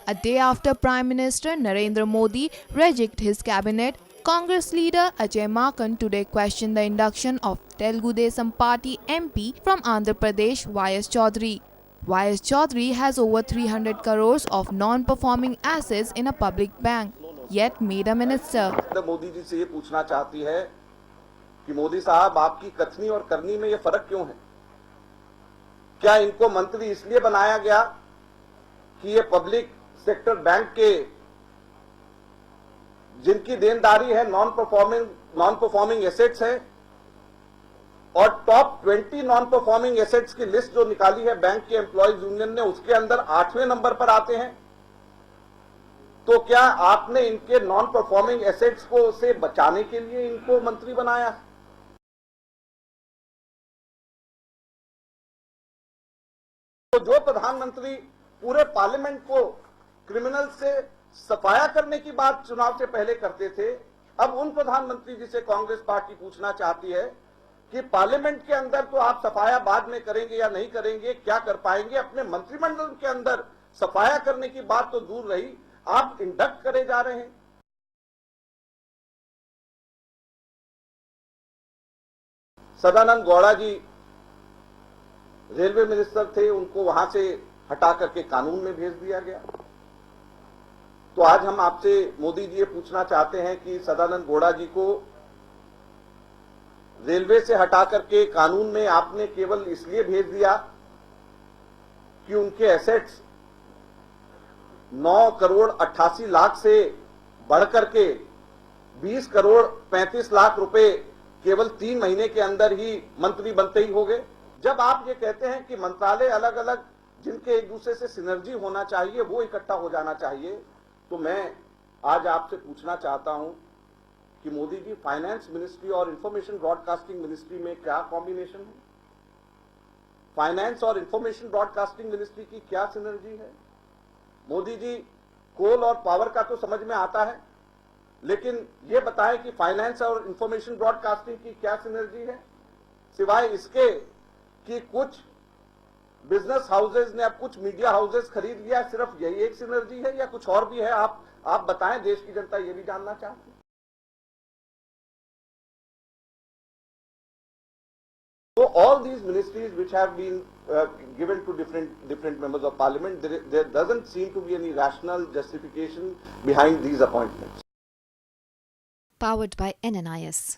A day after Prime Minister Narendra Modi rejected his cabinet, Congress leader Ajay Makan today questioned the induction of Telugu Desam Party MP from Andhra Pradesh YS Chaudhary. YS Chaudhary has over 300 crores of non-performing assets in a public bank, yet made a minister. Modi ji से ये पूछना चाहती है कि मोदी साहब आपकी कथनी और करनी में ये फर्क क्यों है? क्या इनको मंत्री इसलिए बनाया गया कि ये पब्लिक सेक्टर बैंक के जिनकी देनदारी है नॉन परफॉर्मिंग एसेट्स है और टॉप 20 नॉन परफॉर्मिंग एसेट्स की लिस्ट जो निकाली है बैंक के एम्प्लॉयज यूनियन ने, उसके अंदर 8वें नंबर पर आते हैं। तो क्या आपने इनके नॉन परफॉर्मिंग एसेट्स को से बचाने के लिए इनको मंत्री बनाया? तो जो प्रधानमंत्री पूरे पार्लियामेंट को क्रिमिनल से सफाया करने की बात चुनाव से पहले करते थे, अब उन प्रधानमंत्री जी से कांग्रेस पार्टी पूछना चाहती है कि पार्लियामेंट के अंदर तो आप सफाया बाद में करेंगे या नहीं करेंगे, क्या कर पाएंगे? अपने मंत्रिमंडल के अंदर सफाया करने की बात तो दूर रही, आप इंडक्ट करे जा रहे हैं। सदानंद गौड़ा जी रेलवे मिनिस्टर थे, उनको वहां से हटा करके कानून में भेज दिया गया। तो आज हम आपसे मोदी जी ये पूछना चाहते हैं कि सदानंद गौड़ा जी को रेलवे से हटा करके कानून में आपने केवल इसलिए भेज दिया कि उनके एसेट्स 9 करोड़ 88 लाख से बढ़कर के 20 करोड़ 35 लाख रुपए केवल 3 महीने के अंदर ही मंत्री बनते ही हो गए। जब आप ये कहते हैं कि मंत्रालय अलग अलग जिनके एक दूसरे से सिनर्जी होना चाहिए वो इकट्ठा हो जाना चाहिए, तो मैं आज आपसे पूछना चाहता हूं कि मोदी जी, फाइनेंस मिनिस्ट्री और इंफॉर्मेशन ब्रॉडकास्टिंग मिनिस्ट्री में क्या कॉम्बिनेशन है? फाइनेंस और इंफॉर्मेशन ब्रॉडकास्टिंग मिनिस्ट्री की क्या सिनर्जी है? मोदी जी, कोल और पावर का तो समझ में आता है, लेकिन ये बताएं कि फाइनेंस और इंफॉर्मेशन ब्रॉडकास्टिंग की क्या सिनर्जी है, सिवाय इसके कि कुछ बिजनेस हाउसेज ने अब कुछ मीडिया हाउसेज खरीद लिया। सिर्फ यही एक सिनर्जी है या कुछ और भी है? आप बताएं, देश की जनता ये भी जानना चाहती है। So all these ministries which have been given to different members of parliament, there doesn't seem to be any rational justification behind these appointments. Powered by NNIS.